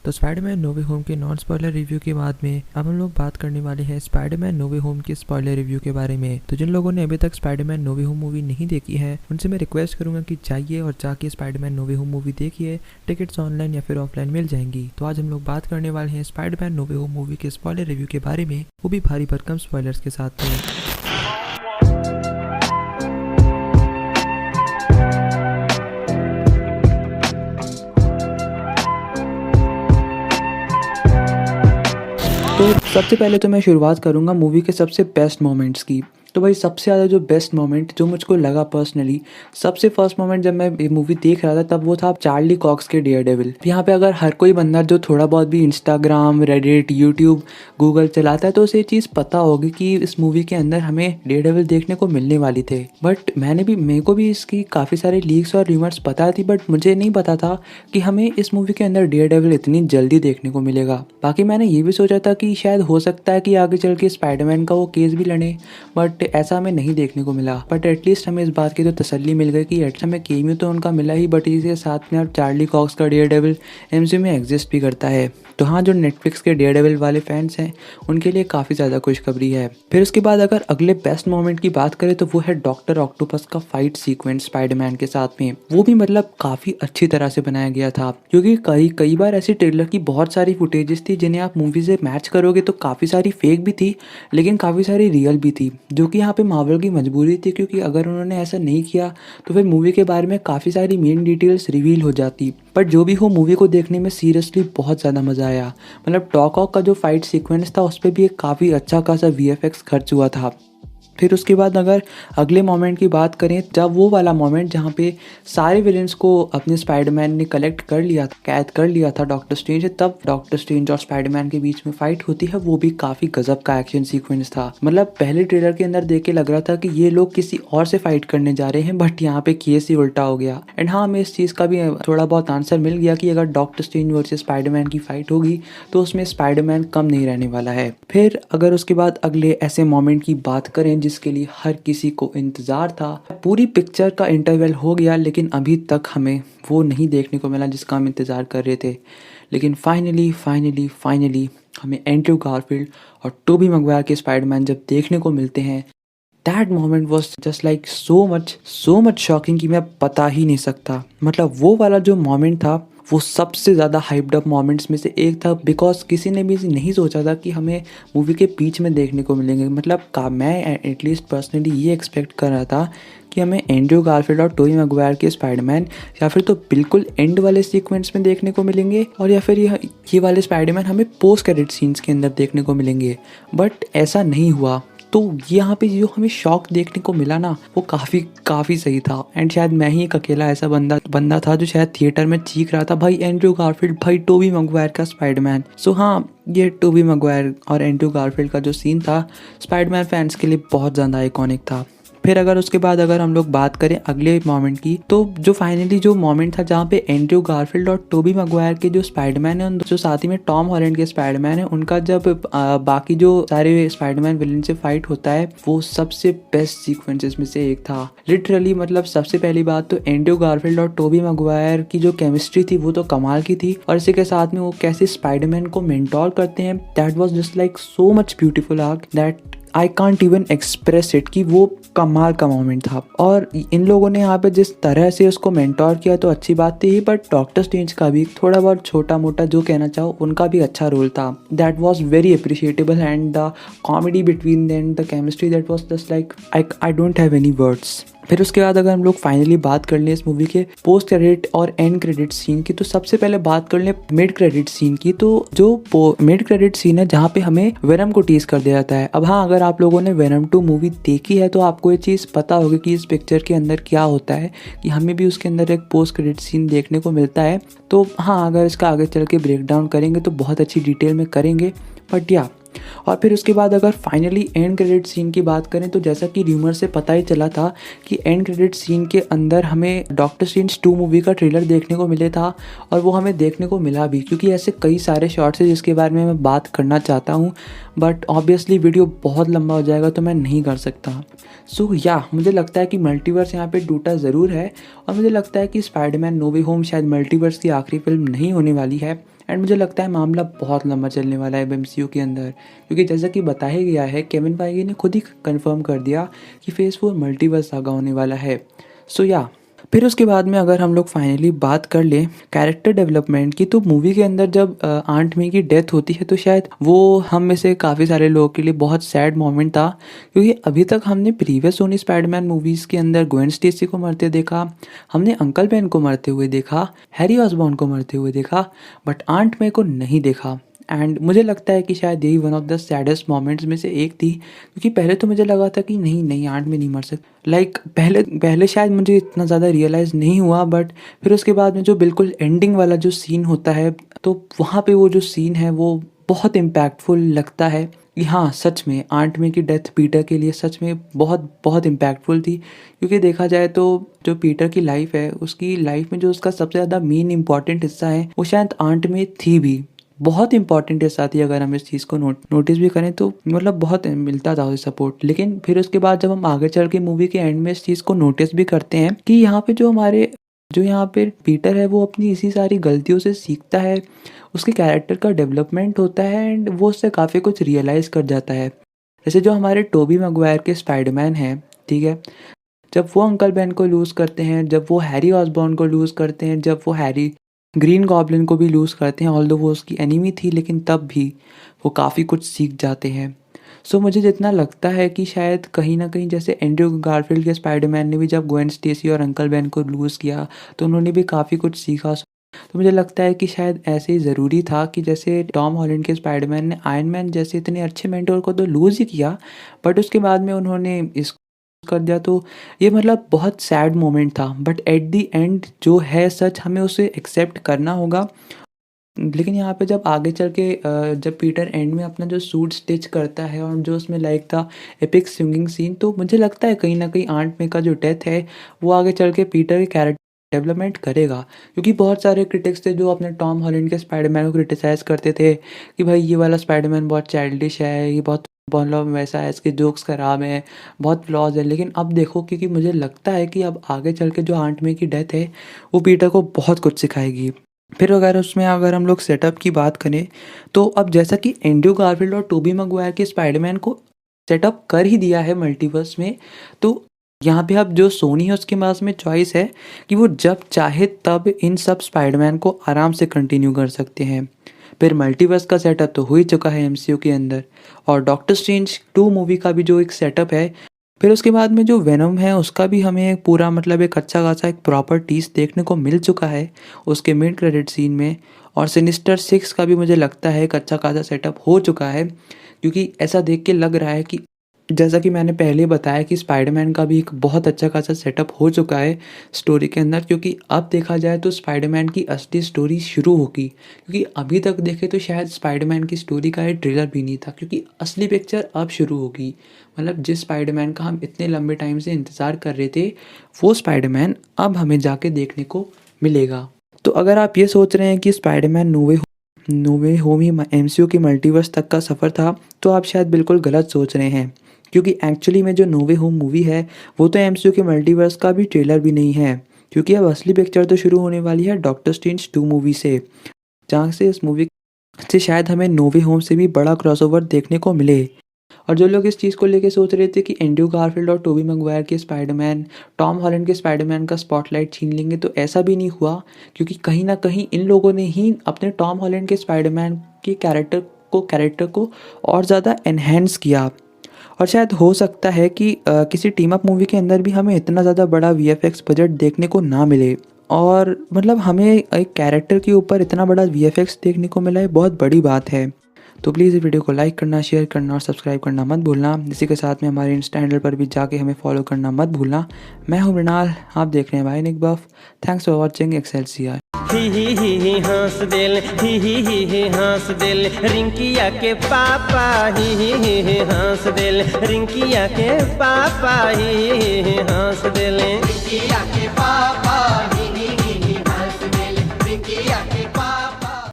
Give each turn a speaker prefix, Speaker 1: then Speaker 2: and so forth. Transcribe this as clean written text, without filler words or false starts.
Speaker 1: तो Spiderman no वे home के non spoiler review के बाद में अब हम लोग बात करने वाले हैं स्पाइडरमैन नो वे होम के स्पॉइलर रिव्यू के बारे में। तो जिन लोगों ने अभी तक स्पाइडरमैन नो वे होम मूवी नहीं देखी है उनसे मैं रिक्वेस्ट करूंगा कि जाइए और जाके स्पाइडरमैन नो वे होम मूवी देखिए। टिकट्स ऑनलाइन या फिर ऑफलाइन मिल जाएंगी। तो आज हम लोग बात करने वाले हैं स्पाइडरमैन नो वे होम मूवी के स्पॉइलर रिव्यू के बारे में, वो भी भारी भरकम स्पॉयलर्स के साथ में। तो सबसे पहले तो मैं शुरुआत करूँगा मूवी के सबसे बेस्ट मोमेंट्स की। तो भाई सबसे ज़्यादा जो बेस्ट मोमेंट जो मुझको लगा पर्सनली, सबसे फर्स्ट मोमेंट जब मैं ये मूवी देख रहा था तब वो था चार्ली कॉक्स के डेयरडेविल। यहाँ पे अगर हर कोई बंदा जो थोड़ा बहुत भी इंस्टाग्राम, रेडिट, यूट्यूब, गूगल चलाता है तो उसे ये चीज़ पता होगी कि इस मूवी के अंदर हमें डेयरडेविल देखने को मिलने वाली थे। बट मेरे को भी इसकी काफ़ी सारे लीक्स और र्यूमर्स पता थी, बट मुझे नहीं पता था कि हमें इस मूवी के अंदर डेयरडेविल इतनी जल्दी देखने को मिलेगा। बाकी मैंने ये भी सोचा था कि शायद हो सकता है कि आगे चल के स्पाइडरमैन का वो केस भी लड़े, बट ऐसा हमें नहीं देखने को मिला। बट एटलीस्ट हमें इस बात की तो तसल्ली मिल गई कि एटलीस्ट हमें केमियो तो उनका मिला ही, बट इसके साथ में अब चार्ली कॉक्स का डेयरडेविल एमसीयू में एग्जिस्ट भी करता है। तो हाँ, जो नेटफ्लिक्स के डेयरडेविल वाले फैंस हैं उनके लिए काफ़ी ज़्यादा खुशखबरी है। फिर उसके बाद अगर अगले बेस्ट मोमेंट की बात करें तो वो है डॉक्टर ऑक्टोपस का फाइट सीक्वेंस स्पाइडरमैन के साथ में। वो भी मतलब काफ़ी अच्छी तरह से बनाया गया था, क्योंकि कई बार ऐसी ट्रेलर की बहुत सारी फुटेजेस थी जिन्हें आप मूवी से मैच करोगे तो काफ़ी सारी फेक भी थी लेकिन काफ़ी सारी रियल भी थी, जो कि यहाँ पे मार्वल की मजबूरी थी, क्योंकि अगर उन्होंने ऐसा नहीं किया तो फिर मूवी के बारे में काफ़ी सारी मेन डिटेल्स रिवील हो जाती। बट जो भी हो, मूवी को देखने में सीरियसली बहुत ज़्यादा मज़ा आया। मतलब टॉक ऑक का जो फाइट सीक्वेंस था उस पर भी एक काफ़ी अच्छा खासा वीएफएक्स खर्च हुआ था। फिर उसके बाद अगर अगले मोमेंट की बात करें, जब वो वाला मोमेंट जहाँ पे सारे विलेंस को अपने स्पाइडरमैन ने कलेक्ट कर लिया था, कैद कर लिया था डॉक्टर स्ट्रेंज, तब डॉक्टर स्ट्रेंज और स्पाइडरमैन के बीच में फाइट होती है, वो भी काफ़ी गजब का एक्शन सीक्वेंस था। मतलब पहले ट्रेलर के अंदर देख के लग रहा था कि ये लोग किसी और से फाइट करने जा रहे हैं, बट यहाँ पे केस ही उल्टा हो गया। एंड हाँ, हमें इस चीज़ का भी थोड़ा बहुत आंसर मिल गया कि अगर डॉक्टर स्ट्रेंज वर्सेस स्पाइडरमैन की फाइट होगी तो उसमें स्पाइडरमैन कम नहीं रहने वाला है। फिर अगर उसके बाद अगले ऐसे मोमेंट की बात करें जिसके लिए हर किसी को इंतजार था, पूरी पिक्चर का इंटरवल हो गया लेकिन अभी तक हमें वो नहीं देखने को मिला जिसका हम इंतजार कर रहे थे। लेकिन फाइनली हमें एंड्रयू गारफील्ड और टोबी मैguire के स्पाइडरमैन जब देखने को मिलते हैं, that moment was just like so much shocking कि मैं बता ही नहीं सकता। मतलब वो वाला जो मोमेंट था वो सबसे ज़्यादा हाइप्ड अप मोमेंट्स में से एक था, बिकॉज किसी ने भी नहीं सोचा था कि हमें मूवी के बीच में देखने को मिलेंगे। मतलब मैं एटलीस्ट पर्सनली ये एक्सपेक्ट कर रहा था कि हमें एंड्रयू गारफील्ड और टोबी मैguire के स्पाइडरमैन या फिर तो बिल्कुल एंड वाले सीक्वेंस में देखने को मिलेंगे, और या फिर ये वाले स्पाइडरमैन हमें पोस्ट क्रेडिट सीन्स के अंदर देखने को मिलेंगे। बट ऐसा नहीं हुआ। तो यहाँ पे जो हमें शॉक देखने को मिला ना, वो काफ़ी सही था। एंड शायद मैं ही एक अकेला ऐसा बंदा था जो शायद थिएटर में चीख रहा था, भाई एंड्रयू गारफील्ड, भाई टोबी मैguire का स्पाइडरमैन। सो हाँ, ये टोबी मैguire और एंड्रयू गारफील्ड का जो सीन था स्पाइडरमैन फैंस के लिए बहुत ज़्यादा आइकॉनिक था। फिर अगर उसके बाद अगर हम लोग बात करें अगले मोमेंट की, तो जो फाइनली जो मोमेंट था जहाँ पे एंड्रयू गारफील्ड और टोबी मैguire के जो स्पाइडरमैन है, जो साथ ही में टॉम हॉलैंड के स्पाइडरमैन है, उनका जब बाकी जो सारे स्पाइडरमैन विलन से फाइट होता है, वो सबसे बेस्ट सीक्वेंसेस में से एक था लिटरली। मतलब सबसे पहली बात तो एंड्रयू गारफील्ड और टोबी मैguire की जो केमिस्ट्री थी वो तो कमाल की थी, और इसी के साथ में वो कैसे स्पाइडरमैन को मेंटोर करते हैं, that was just like so much beautiful arc that I can't even express it, कि वो कमाल का मोमेंट था। और इन लोगों ने यहाँ पे जिस तरह से उसको मेंटोर किया तो अच्छी बात थी, बट डॉक्टर स्ट्रेंज का भी थोड़ा बहुत छोटा मोटा जो कहना चाहो उनका भी अच्छा रोल था। That was very appreciable, and the comedy between them, the chemistry, that was just like I don't have any words. फिर उसके बाद अगर हम लोग फाइनली बात कर लें इस मूवी के पोस्ट क्रेडिट और एंड क्रेडिट सीन की, तो सबसे पहले बात कर लें मिड क्रेडिट सीन की। तो जो मिड क्रेडिट सीन है जहाँ पे हमें वेनम को टीज कर दिया जाता है। अब हाँ, अगर आप लोगों ने वेनम 2 मूवी देखी है तो आपको ये चीज़ पता होगी कि इस पिक्चर के अंदर क्या होता है, कि हमें भी उसके अंदर एक पोस्ट क्रेडिट सीन देखने को मिलता है। तो हाँ, अगर इसका आगे चल के ब्रेक डाउन करेंगे तो बहुत अच्छी डिटेल में करेंगे, बट या। और फिर उसके बाद अगर फाइनली एंड क्रेडिट सीन की बात करें, तो जैसा कि र्यूमर से पता ही चला था कि एंड क्रेडिट सीन के अंदर हमें डॉक्टर स्ट्रेंज 2 मूवी का ट्रेलर देखने को मिले था, और वो हमें देखने को मिला भी, क्योंकि ऐसे कई सारे शॉर्ट्स हैं जिसके बारे में मैं बात करना चाहता हूँ, बट ऑब्वियसली वीडियो बहुत लंबा हो जाएगा तो मैं नहीं कर सकता। सो मुझे लगता है कि मल्टीवर्स यहाँ पे टूटा ज़रूर है, और मुझे लगता है कि स्पाइडरमैन नो वे होम शायद मल्टीवर्स की आखिरी फिल्म नहीं होने वाली है। एंड मुझे लगता है मामला बहुत लंबा चलने वाला है एमसीयू के अंदर, क्योंकि जैसा कि बताया गया है केविन फाइगी ने खुद ही कंफर्म कर दिया कि फेज़ 4 मल्टीवर्स सागा होने वाला है। सो या फिर उसके बाद में अगर हम लोग फाइनली बात कर लें कैरेक्टर डेवलपमेंट की, तो मूवी के अंदर जब आंट मे की डेथ होती है तो शायद वो हम में से काफ़ी सारे लोगों के लिए बहुत सैड मोमेंट था, क्योंकि अभी तक हमने प्रीवियस सोनी स्पाइडरमैन मूवीज़ के अंदर ग्वेन स्टेसी को मरते देखा, हमने अंकल बेन को मरते हुए देखा, हैरी ऑसबॉर्न को मरते हुए देखा, बट आंट मे को नहीं देखा। एंड मुझे लगता है कि शायद यही one of the saddest moments में से एक थी, क्योंकि पहले तो मुझे लगा था कि नहीं नहीं आंट में नहीं मर सकती, लाइक पहले पहले शायद मुझे इतना ज़्यादा रियलाइज़ नहीं हुआ, बट फिर उसके बाद में जो बिल्कुल एंडिंग वाला जो सीन होता है, तो वहाँ पे वो जो सीन है वो बहुत इम्पैक्टफुल लगता है कि हाँ सच में आंट में की डेथ पीटर के लिए सच में बहुत बहुत इम्पैक्टफुल थी, क्योंकि देखा जाए तो जो पीटर की लाइफ है उसकी लाइफ में जो उसका सबसे ज़्यादा मेन इंपॉर्टेंट हिस्सा है वो शायद आंट में थी भी, बहुत इंपॉर्टेंट है साथ ही, अगर हम इस चीज़ को नोटिस भी करें तो मतलब बहुत मिलता था उसे सपोर्ट। लेकिन फिर उसके बाद जब हम आगे चल के मूवी के एंड में इस चीज़ को नोटिस भी करते हैं कि यहाँ पे जो यहाँ पे पीटर है वो अपनी इसी सारी गलतियों से सीखता है, उसके कैरेक्टर का डेवलपमेंट होता है एंड वो उससे काफ़ी कुछ रियलाइज़ कर जाता है। जैसे जो हमारे टोबी मैगवायर के स्पाइडरमैन हैं, ठीक है, जब वो अंकल बेन को लूज़ करते हैं, जब वो हैरी ऑसबॉर्न को लूज़ करते हैं, जब वो हैरी ग्रीन गॉब्लिन को भी लूज़ करते हैं, ऑल्दो वो उसकी एनिमी थी लेकिन तब भी वो काफ़ी कुछ सीख जाते हैं। सो मुझे जितना लगता है कि शायद कहीं ना कहीं जैसे एंड्रयू गारफील्ड के स्पाइडरमैन ने भी जब ग्वेन स्टेसी और अंकल बेन को लूज़ किया तो उन्होंने भी काफ़ी कुछ सीखा। तो मुझे लगता है कि शायद ऐसे ही ज़रूरी था कि जैसे टॉम हॉलैंड के स्पाइडरमैन ने आयरन मैन जैसे इतने अच्छे मेंटोर को तो लूज़ ही किया, बट उसके बाद में उन्होंने इस कर दिया, तो ये मतलब बहुत सैड मोमेंट था, बट एट द एंड जो है सच हमें उसे एक्सेप्ट करना होगा। लेकिन यहाँ पे जब आगे चल के जब पीटर एंड में अपना जो सूट स्टिच करता है और जो उसमें लाइक था एपिक सिंगिंग सीन, तो मुझे लगता है कहीं ना कहीं आंट मे का जो डेथ है वो आगे चल के पीटर के कैरेक्टर डेवलपमेंट करेगा, क्योंकि बहुत सारे क्रिटिक्स थे जो अपने टॉम हॉलैंड के स्पाइडरमैन को क्रिटिसाइज़ करते थे कि भाई ये वाला स्पाइडरमैन बहुत चाइल्डिश है, ये बहुत मतलब वैसा है, इसके जोक्स खराब हैं, बहुत फ्लॉज है। लेकिन अब देखो, क्योंकि मुझे लगता है कि अब आगे चल के जो आंट मे की डेथ है वो पीटर को बहुत कुछ सिखाएगी। फिर अगर हम लोग सेटअप की बात करें तो अब जैसा कि एंड्रयू गारफील्ड और टोबी मैगवायर के स्पाइडरमैन को सेटअप कर ही दिया है मल्टीवर्स में, तो यहाँ पे अब जो सोनी है उसके पास में चॉइस है कि वो जब चाहे तब इन सब स्पाइडरमैन को आराम से कंटिन्यू कर सकते हैं। फिर मल्टीवर्स का सेटअप तो हो ही चुका है एमसीयू के अंदर, और डॉक्टर स्ट्रेंज 2 मूवी का भी जो एक सेटअप है, फिर उसके बाद में जो वेनम है उसका भी हमें एक पूरा मतलब एक अच्छा खासा एक प्रॉपर टीज देखने को मिल चुका है उसके मिड क्रेडिट सीन में। और सिनिस्टर 6 का भी मुझे लगता है एक अच्छा खासा सेटअप हो चुका है, क्योंकि ऐसा देख के लग रहा है कि जैसा कि मैंने पहले बताया कि स्पाइडरमैन का भी एक बहुत अच्छा खासा सेटअप हो चुका है स्टोरी के अंदर, क्योंकि अब देखा जाए तो स्पाइडरमैन की असली स्टोरी शुरू होगी, क्योंकि अभी तक देखे तो शायद स्पाइडरमैन की स्टोरी का ये ट्रेलर भी नहीं था, क्योंकि असली पिक्चर अब शुरू होगी। मतलब जिस स्पाइडरमैन का हम इतने लंबे टाइम से इंतज़ार कर रहे थे वो स्पाइडरमैन अब हमें जाके देखने को मिलेगा। तो अगर आप ये सोच रहे हैं कि स्पाइडरमैन नो वे होम ही एमसीयू की मल्टीवर्स तक का सफ़र था, तो आप शायद बिल्कुल गलत सोच रहे हैं, क्योंकि एक्चुअली में जो नो वे होम मूवी है वो तो एमसीयू के मल्टीवर्स का भी ट्रेलर भी नहीं है, क्योंकि अब असली पिक्चर तो शुरू होने वाली है डॉक्टर स्ट्रेंज 2 मूवी से, जहाँ से इस मूवी से शायद हमें नो वे होम से भी बड़ा क्रॉसओवर देखने को मिले। और जो लोग इस चीज़ को लेके सोच रहे थे कि एंड्रयू गारफील्ड और टोबी मैगवायर के स्पाइडरमैन टॉम हॉलैंड के स्पाइडरमैन का स्पॉटलाइट छीन लेंगे, तो ऐसा भी नहीं हुआ, क्योंकि कहीं ना कहीं इन लोगों ने ही अपने टॉम हॉलैंड के स्पाइडरमैन के कैरेक्टर को और ज़्यादा एनहेंस किया। और शायद हो सकता है कि किसी टीम अप मूवी के अंदर भी हमें इतना ज़्यादा बड़ा वीएफएक्स बजट देखने को ना मिले, और मतलब हमें एक कैरेक्टर के ऊपर इतना बड़ा वीएफएक्स देखने को मिला है, बहुत बड़ी बात है। तो प्लीज़ इस वीडियो को लाइक करना, शेयर करना और सब्सक्राइब करना मत भूलना। इसी के साथ में हमारे इंस्टा हैंडल पर भी जाके हमें फॉलो करना मत भूलना। मैं हूँ मृणाल, आप देख रहे हैं भाई Nick Buff. Thanks for watching Excelsior.
Speaker 2: ही हंस दिल ही हंस दिल रिंकिया के पापा ही हंस दिल रिंकिया के पापा ही हंस दिल रिंकिया के पापा